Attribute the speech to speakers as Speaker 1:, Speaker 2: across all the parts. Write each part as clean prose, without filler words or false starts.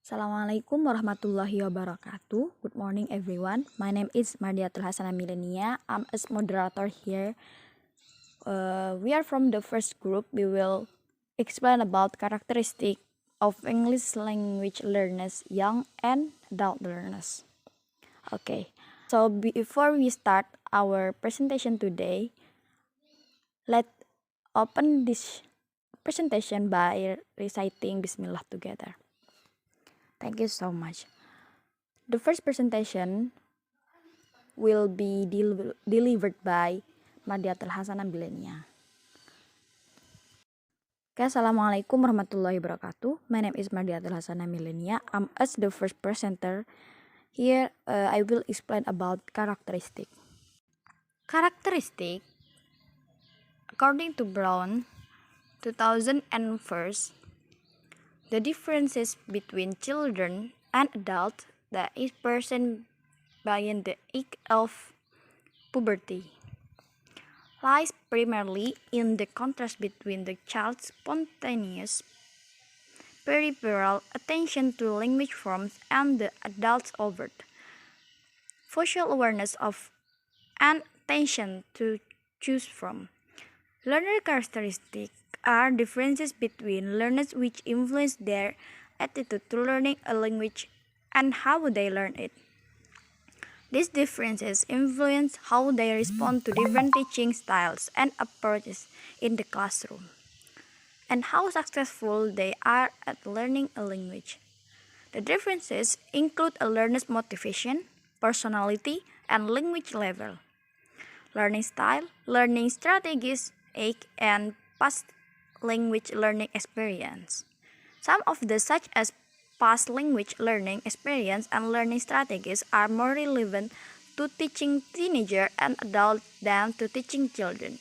Speaker 1: Assalamualaikum warahmatullahi wabarakatuh. Good morning everyone. My name is Mardiatul Hasana Milenia. I'm a moderator here. We are from the first group. We will explain about characteristic of English language learners, young and adult learners. Okay, so before we start our presentation today, let's open this presentation by reciting Bismillah together. Thank you so much. The first presentation will be delivered by Mardiatul Hasana Milenia. Okay, Assalamualaikum warahmatullahi wabarakatuh. My name is Mardiatul Hasana Milenia. I'm as the first presenter. Here, I will explain about characteristic. Characteristic, according to Brown, 2001, the differences between children and adults that is present beyond the age of puberty lies primarily in the contrast between the child's spontaneous peripheral attention to language forms and the adult's overt facial awareness of and attention to choose from. Learner characteristics are differences between learners which influence their attitude to learning a language and how they learn it. These differences influence how they respond to different teaching styles and approaches in the classroom, and how successful they are at learning a language. The differences include a learner's motivation, personality, and language level, learning style, learning strategies, age, and past language learning experience. Some of the such as past language learning experience and learning strategies are more relevant to teaching teenagers and adults than to teaching children.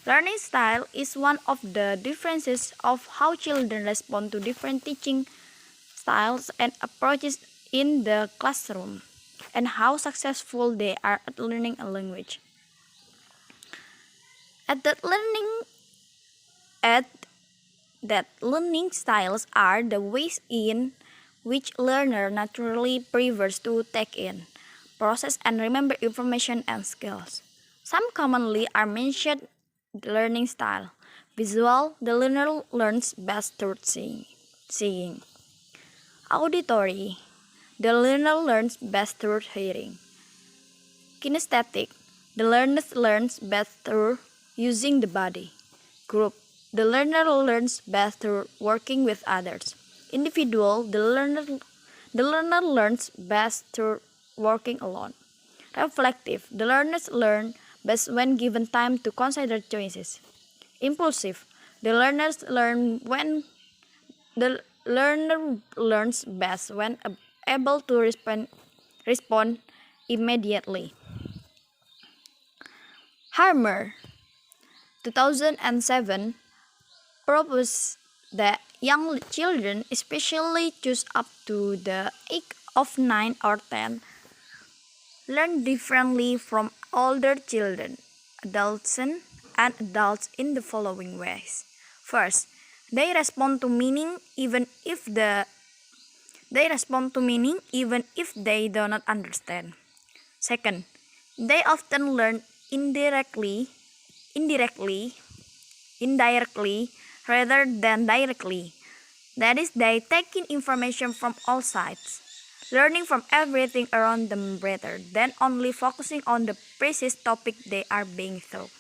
Speaker 1: Learning style is one of the differences of how children respond to different teaching styles and approaches in the classroom, and how successful they are at learning a language. At that learning styles are the ways in which learner naturally prefers to take in, process, and remember information and skills. Some commonly are mentioned learning style. Visual, the learner learns best through seeing. Auditory, the learner learns best through hearing. Kinesthetic, the learner learns best through using the body. Group, the learner learns best through working with others. Individual, the learner learns best through working alone. Reflective, the learners learn best when given time to consider choices. Impulsive, the learners learn when the learner learns best when able to respond immediately. Harmer, 2007, proposed that young children, especially those up to the age of 9 or 10, learn differently from older children, adolescents, and adults in the following ways. First, they respond to meaning even if they do not understand. Second, they often learn indirectly rather than directly. That is, they take in information from all sides, learning from everything around them rather than only focusing on the precise topic they are being taught.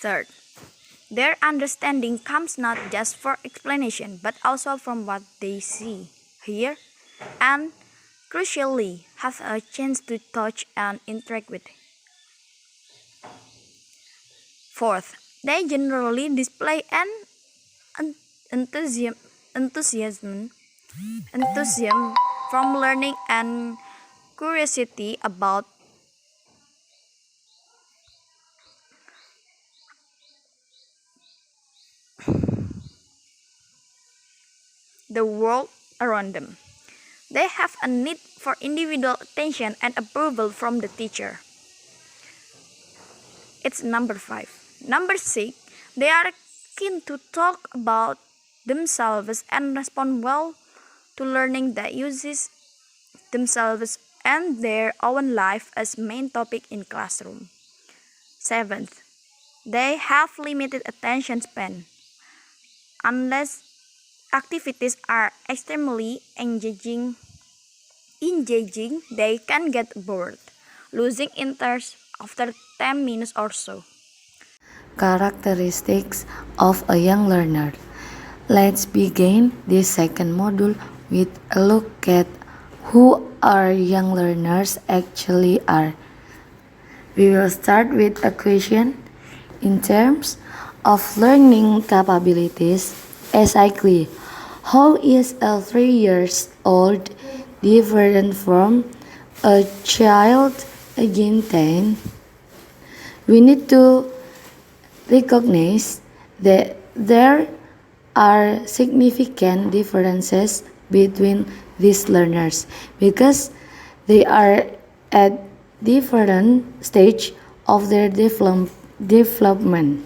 Speaker 1: Third, their understanding comes not just from explanation but also from what they see, hear, and crucially have a chance to touch and interact with. Fourth, they generally display an enthusiasm from learning and curiosity about the world around them. They have a need for individual attention and approval from the teacher. It's number 5. Number 6, they are keen to talk about themselves and respond well to learning that uses themselves and their own life as main topic in classroom. Seventh, they have limited attention span. Unless activities are extremely engaging, they can get bored, losing interest after 10 minutes or so.
Speaker 2: Characteristics of a young learner. Let's begin this second module with a look at who our young learners actually are. We will start with a question. In terms of learning capabilities, exactly how is a 3 years old different from a child again 10? We need to recognize that there are significant differences between these learners because they are at different stage of their development.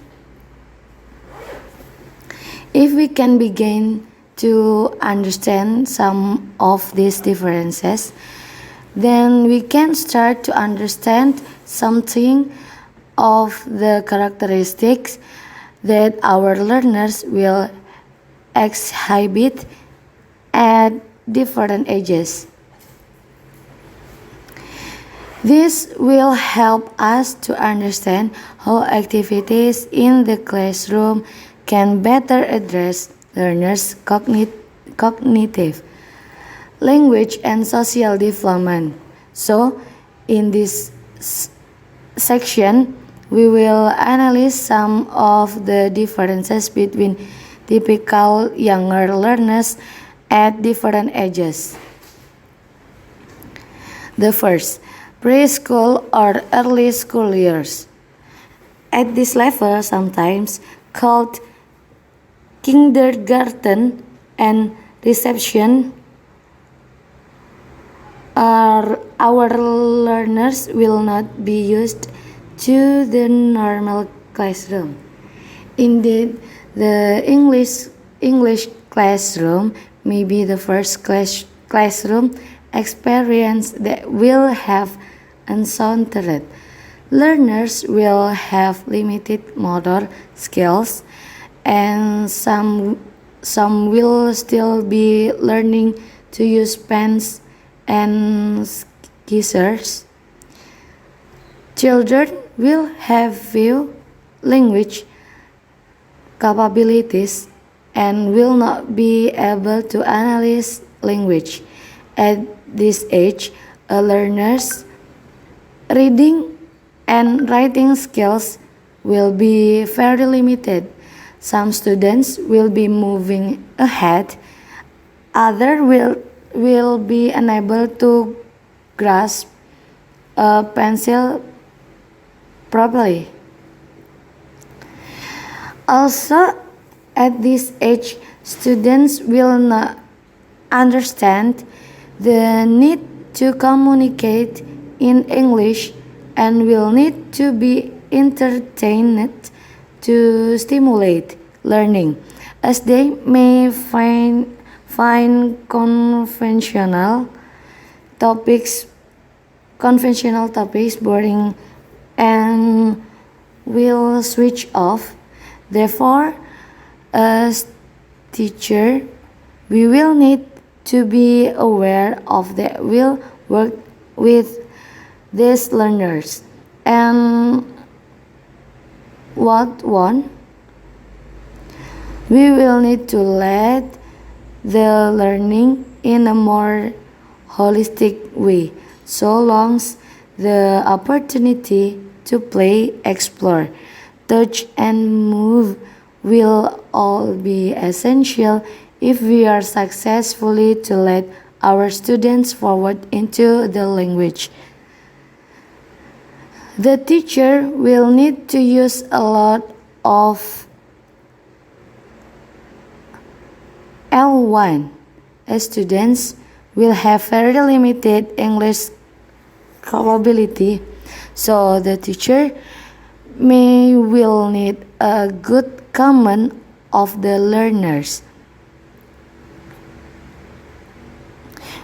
Speaker 2: If we can begin to understand some of these differences, then we can start to understand something of the characteristics that our learners will exhibit at different ages. This will help us to understand how activities in the classroom can better address learners' cognitive, language, and social development. So, in this section, we will analyze some of the differences between typical younger learners at different ages. The first, preschool or early school years. At this level, sometimes called kindergarten and reception, our learners will not be used to the normal classroom. Indeed, the English classroom may be the first classroom experience that will have encountered. Learners will have limited motor skills, and some will still be learning to use pens and scissors. Children will have few language capabilities and will not be able to analyze language. At this age, a learner's reading and writing skills will be very limited. Some students will be moving ahead, others will be unable to grasp a pencil properly. Also, at this age, students will not understand the need to communicate in English and will need to be entertained to stimulate learning, as they may find conventional topics boring and will switch off. Therefore, as teacher, we will need to be aware of that will work with these learners and what won't. We will need to lead the learning in a more holistic way, so long as the opportunity to play, explore, touch, and move will all be essential if we are successfully to lead our students forward into the language. The teacher will need to use a lot of L1, as students will have very limited English capability, so the teacher will need a good command of the learners.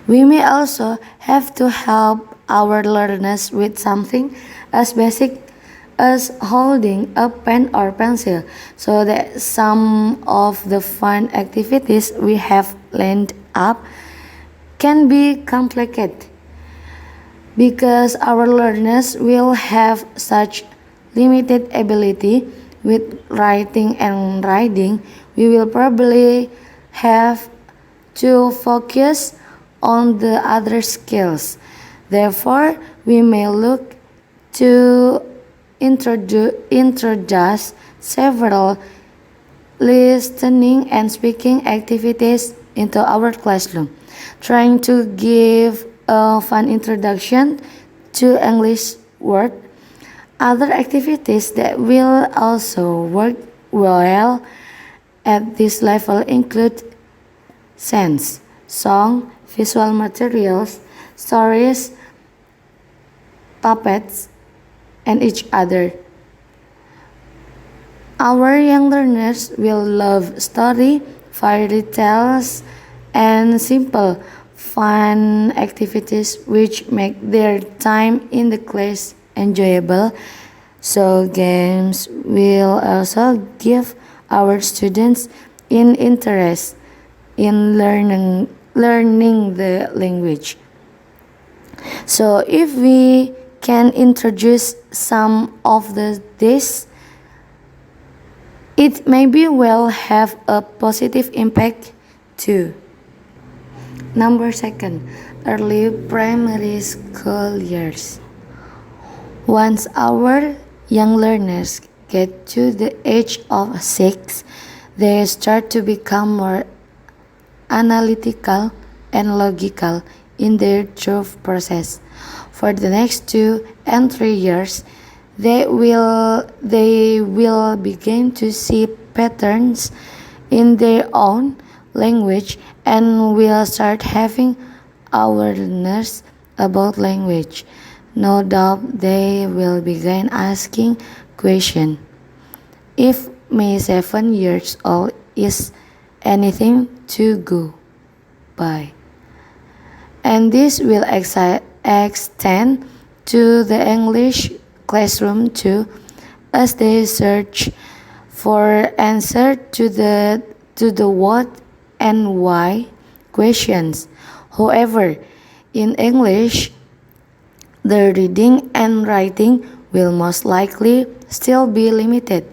Speaker 2: We may also have to help our learners with something as basic as holding a pen or pencil, so that some of the fun activities we have lined up can be complicated. Because our learners will have such limited ability with writing and reading, we will probably have to focus on the other skills. Therefore, we may look to introduce several listening and speaking activities into our classroom, trying to give a fun introduction to English word. Other activities that will also work well at this level include sense, song, visual materials, stories, puppets, and each other. Our young learners will love story, fairy tales, and simple, fun activities which make their time in the class enjoyable. So games will also give our students in interest in learning the language. So if we can introduce some of this, it maybe will have a positive impact too. Number second, early primary school years. Once our young learners get to the age of 6, they start to become more analytical and logical in their thought process. For the next 2 and 3 years, they will begin to see patterns in their own language and will start having awareness about language. No doubt they will begin asking questions. If May 7 years old is anything to go by. And this will extend to the English classroom too, as they search for answer to the what and why questions. However, in English, the reading and writing will most likely still be limited.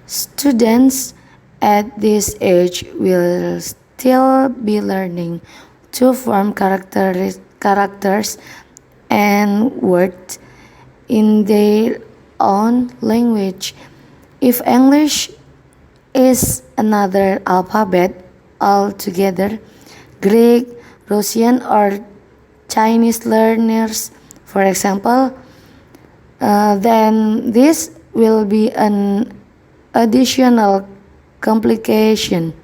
Speaker 2: Students at this age will still be learning to form characters and words in their own language. If English is another alphabet altogether, Greek, Russian, or Chinese learners, for example, then this will be an additional complication.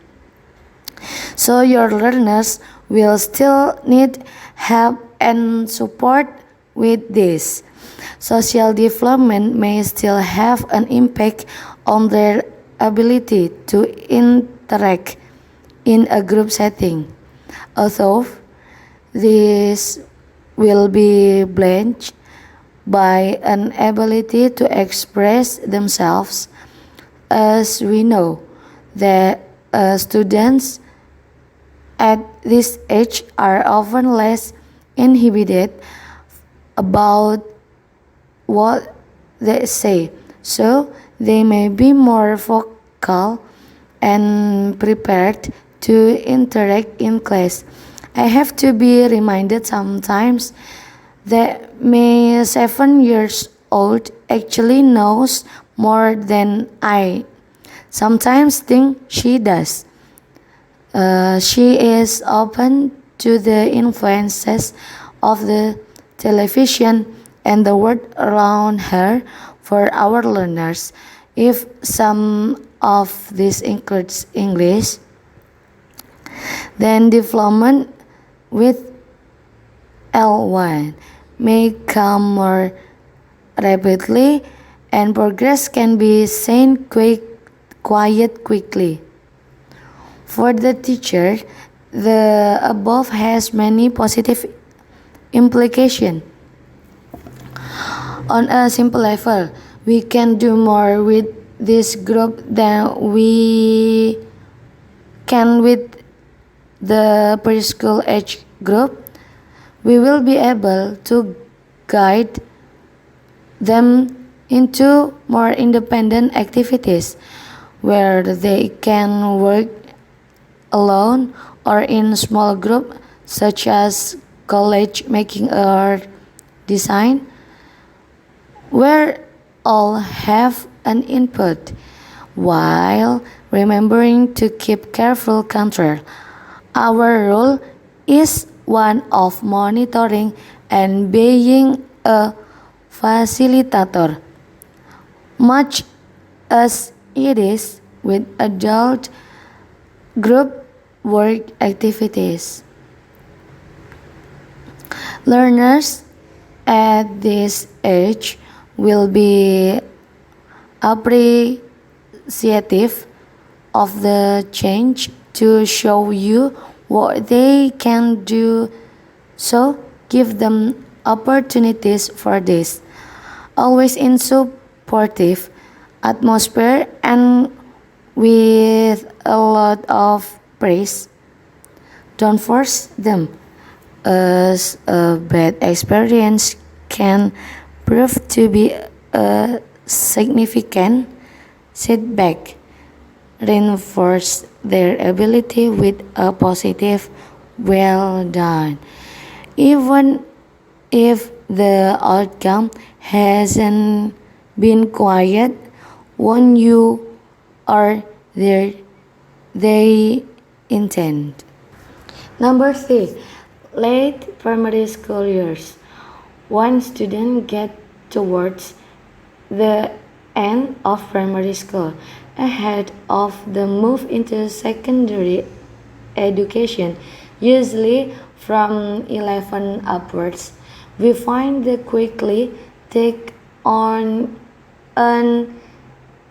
Speaker 2: So your learners will still need help and support with this. Social development may still have an impact on their ability to interact in a group setting, although this will be blended by an ability to express themselves, as we know that students at this age are often less inhibited about what they say, so they may be more vocal and prepared to interact in class. I have to be reminded sometimes that May 7 years old actually knows more than I sometimes think she does. She is open to the influences of the television and the world around her. For our learners, if some of this includes English, then development with L1 may come more rapidly and progress can be seen quite quickly. For the teacher, The above has many positive implications. On a simple level, we can do more with this group than we can with the preschool age group. We will be able to guide them into more independent activities where they can work alone or in small group such as college making or design where all have an input while remembering to keep careful control. Our role is one of monitoring and being a facilitator, much as it is with adult group work activities. Learners at this age will be appreciative of the change to show you what they can do, so give them opportunities for this. Always in supportive atmosphere and with a lot of praise. Don't force them, as a bad experience can prove to be a significant setback. Reinforce their ability with a positive well done. Even if the outcome hasn't been quiet when you are there, they intend. Number 3. Late primary school years. One student gets towards the end of primary school, ahead of the move into secondary education, usually from 11 upwards. We find they quickly take on an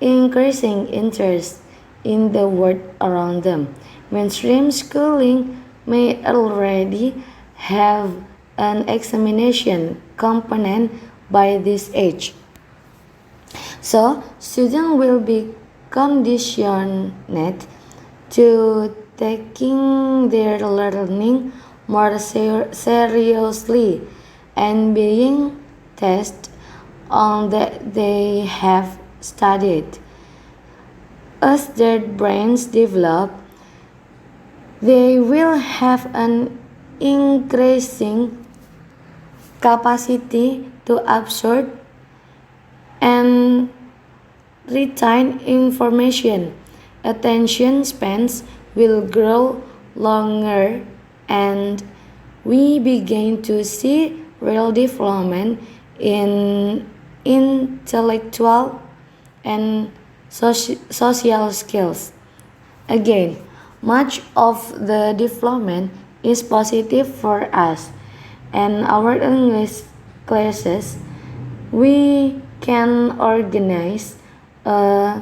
Speaker 2: increasing interest in the world around them. Mainstream schooling may already have an examination component by this age. So, students will be conditioned to taking their learning more seriously and being tested on that they have studied. As their brains develop, they will have an increasing capacity to absorb and retain information. Attention spans will grow longer and we begin to see real development in intellectual and social skills. Again, much of the development is positive for us and our English classes. We can organize a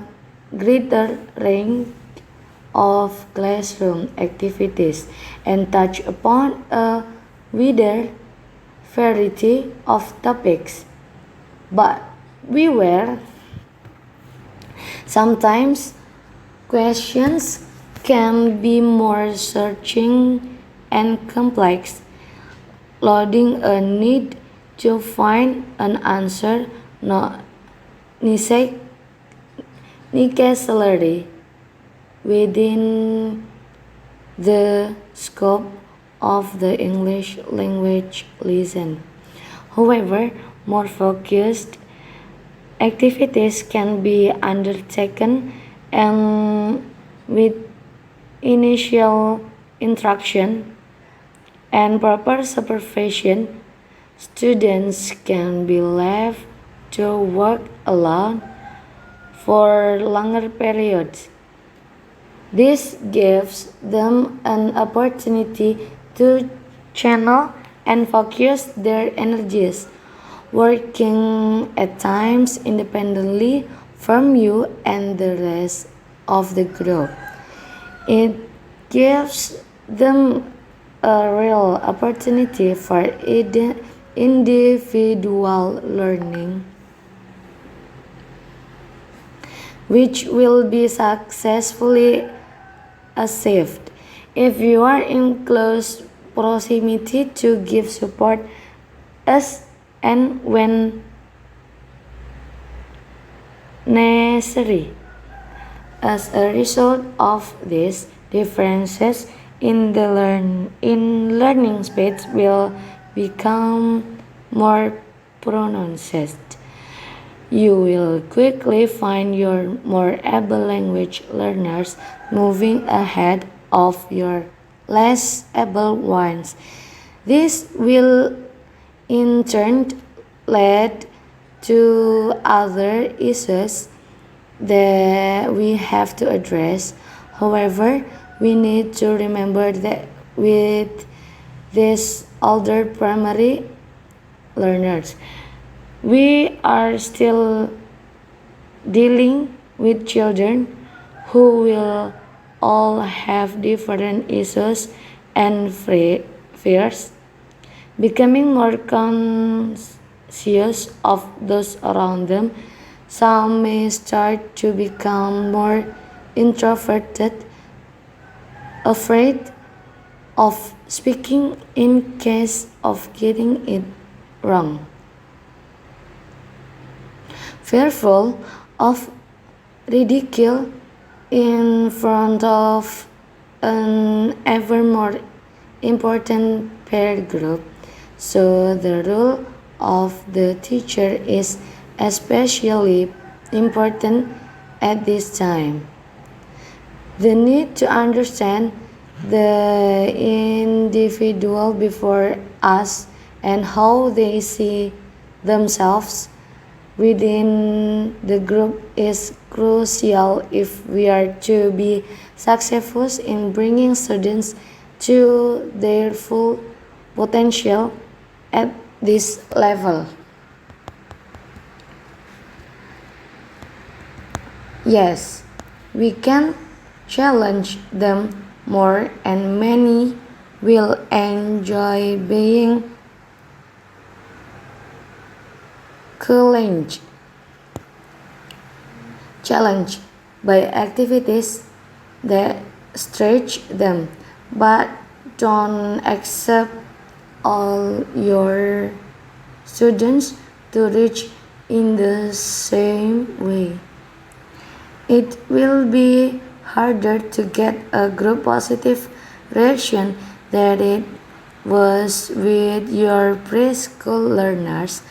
Speaker 2: greater range of classroom activities and touch upon a wider variety of topics. But beware, sometimes questions can be more searching and complex, loading a need to find an answer not necessarily within the scope of the English language lesson. However, more focused activities can be undertaken and with initial instruction and proper supervision, students can be left to work alone for longer periods. This gives them an opportunity to channel and focus their energies, working at times independently from you and the rest of the group. It gives them a real opportunity for individual learning, which will be successfully achieved if you are in close proximity to give support as and when necessary. As a result of this, differences in learning speeds will become more pronounced. You will quickly find your more able language learners moving ahead of your less able ones. This will in turn lead to other issues that we have to address. However, we need to remember that with these older primary learners, we are still dealing with children who will all have different issues and fears. Becoming more conscious of those around them, some may start to become more introverted, afraid of speaking in case of getting it wrong, fearful of ridicule in front of an ever more important peer group. So, the role of the teacher is especially important at this time. The need to understand the individual before us and how they see themselves within the group is crucial if we are to be successful in bringing students to their full potential at this level. Yes, we can challenge them more, and many will enjoy being challenged challenged by activities that stretch them, but don't accept all your students to reach in the same way. It will be harder to get a group positive reaction than it was with your preschool learners,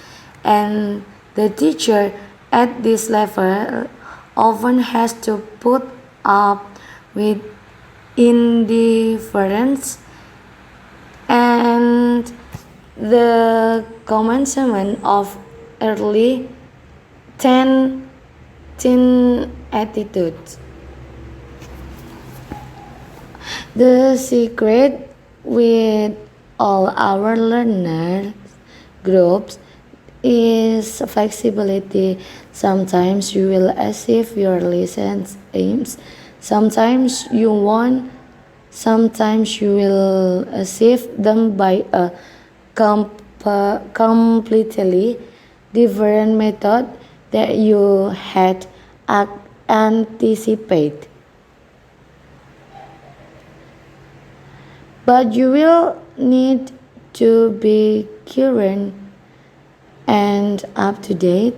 Speaker 2: and the teacher at this level often has to put up with indifference and the commencement of early teen attitudes. The secret with all our learner groups is flexibility. Sometimes you will achieve your lessons aims, sometimes you won't, sometimes you will achieve them by a completely different method that you had anticipated. But you will need to be current and up to date.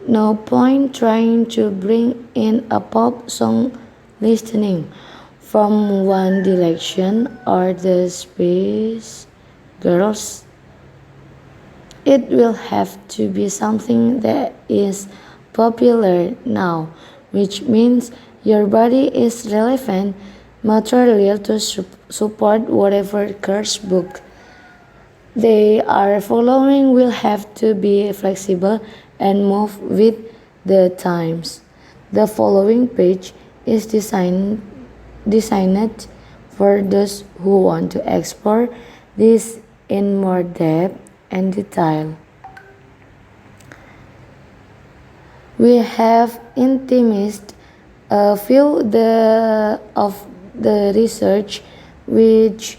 Speaker 2: No point trying to bring in a pop song listening from One Direction or the Spice Girls. It will have to be something that is popular now, which means your body is relevant material to support whatever course book they are following. Will have to be flexible and move with the times. The following page is designed for those who want to explore this in more depth and detail. We have intimated a few of the research which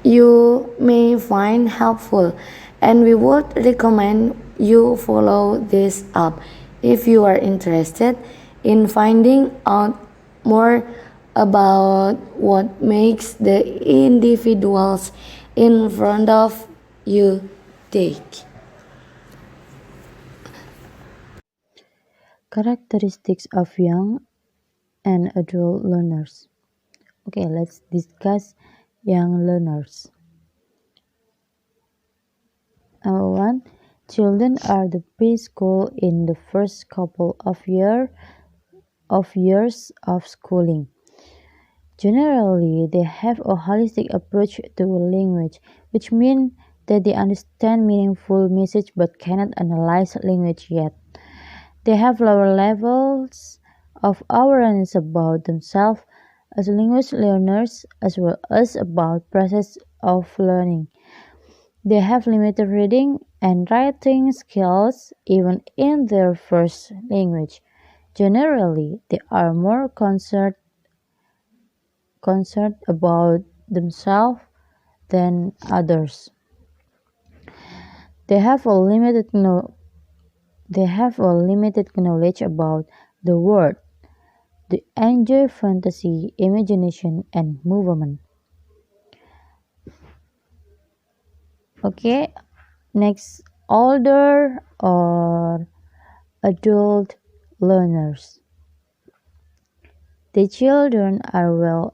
Speaker 2: you may find helpful, and we would recommend you follow this up if you are interested in finding out more about what makes the individuals in front of you tick.
Speaker 3: Characteristics of young and adult learners. Okay, let's discuss young learners. Number one, children are the preschool in the first couple of years of schooling. Generally, they have a holistic approach to language, which means that they understand meaningful message but cannot analyze language yet. They have lower levels of awareness about themselves as language learners as well as about process of learning. They have limited reading and writing skills even in their first language. Generally, they are more concerned about themselves than others. They have a limited knowledge about the world. They enjoy fantasy, imagination, and movement. Okay, next, older or adult learners. The children are well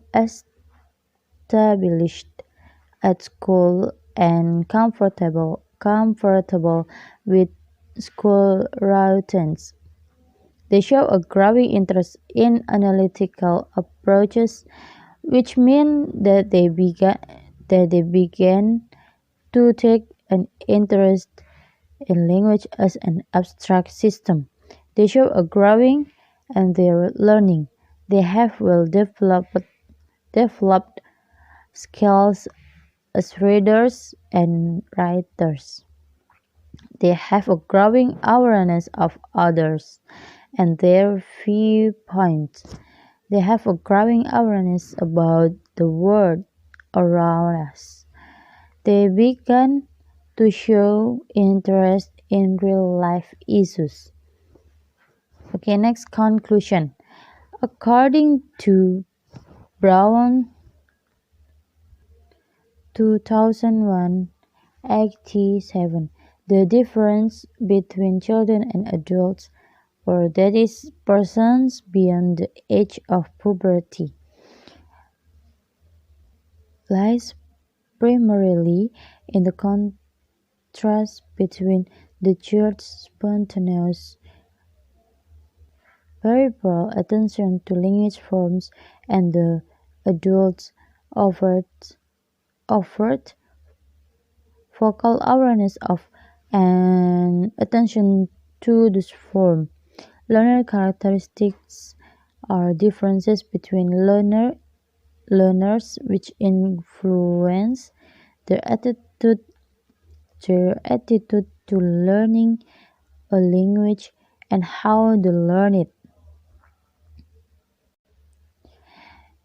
Speaker 3: established at school and comfortable with school routines. They show a growing interest in analytical approaches, which mean that they began to take an interest in language as an abstract system. They show a growing and their learning. They have developed skills as readers and writers. They have a growing awareness of others and their viewpoints. They have a growing awareness about the world around us. They began to show interest in real life issues. Okay, next, conclusion. According to Brown 2001-87, the difference between children and adults, or that is persons beyond the age of puberty, lies primarily in the contrast between the child's spontaneous peripheral attention to language forms and the adult's overt focal awareness of and attention to this form. Learner characteristics are differences between learners which influence their attitude to learning a language and how they learn it.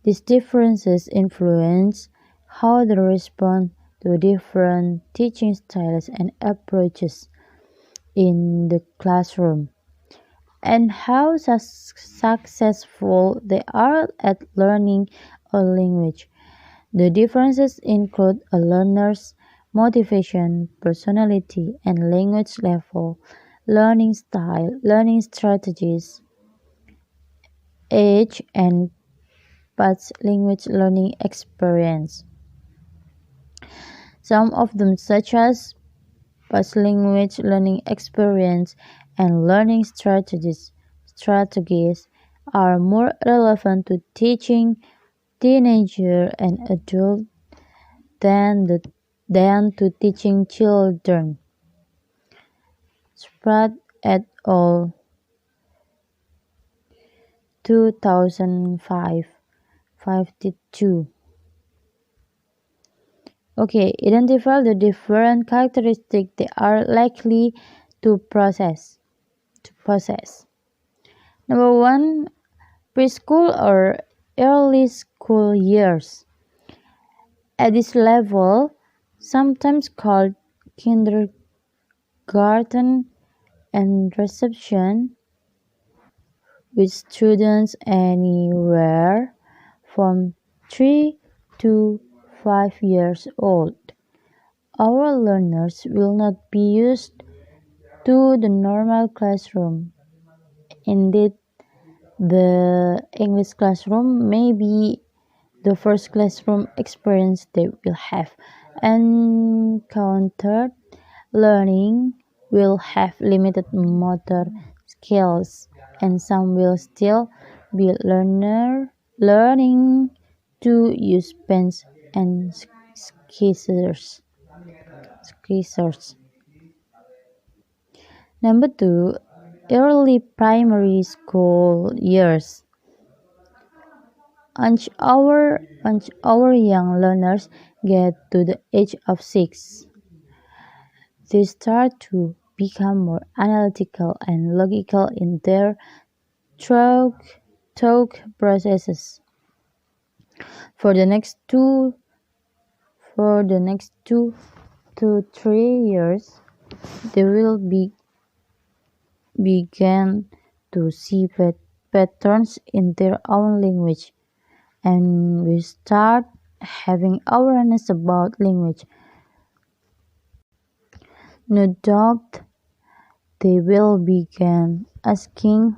Speaker 3: These differences influence how they respond to different teaching styles and approaches in the classroom, and how successful they are at learning a language. The differences include a learner's motivation, personality, and language level, learning style, learning strategies, age, and past language learning experience. Some of them, such as past language learning experience and learning strategies are more relevant to teaching teenager and adult than to teaching children. Spratt et al. 2005 52. Okay, identify the different characteristics they are likely to possess. Number one, preschool or early school school years. At this level, sometimes called kindergarten and reception, with students anywhere from 3 to 5 years old. Our learners will not be used to the normal classroom. Indeed, the English classroom may be the first classroom experience they will have encountered. Learning will have limited motor skills, and some will still be learning to use pens and scissors. Number 2, early primary school years. Once our young learners get to the age of 6, they start to become more analytical and logical in their thought processes. For the next 2 to 3 years, they will begin to see patterns in their own language, and we start having awareness about language. No doubt they will begin asking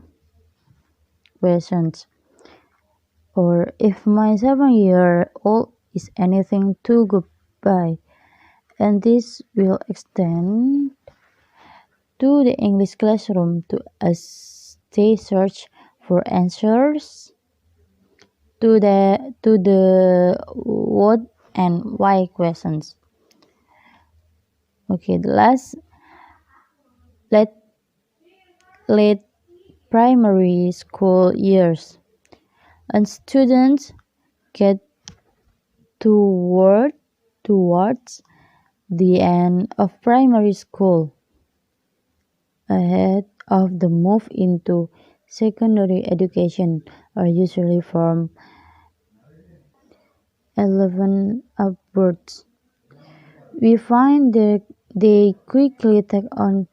Speaker 3: questions, or if my 7-year-old is anything to go by, and this will extend to the English classroom to as they search for answers to the what and why questions. Okay, the late late primary school years, and students get towards the end of primary school, ahead of the move into secondary education, are usually from 11 upwards. We find that they quickly take on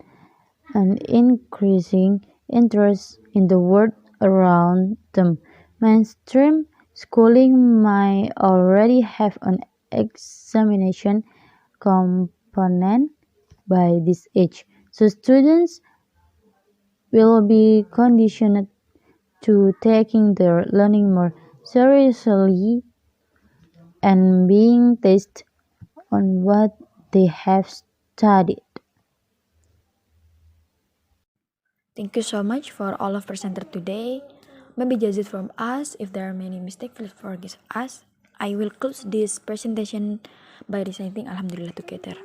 Speaker 3: an increasing interest in the world around them. Mainstream schooling might already have an examination component by this age, so students will be conditioned to taking their learning more seriously and being tested on what they have studied.
Speaker 1: Thank you so much for all of presenter today. Maybe judge it from us. If there are many mistakes, please forgive us. I will close this presentation by reciting Alhamdulillah together.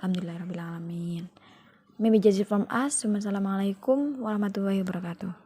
Speaker 1: Alhamdulillah Rabbil Alamin. Maybe judge it from us. Wassalamualaikum warahmatullahi wabarakatuh.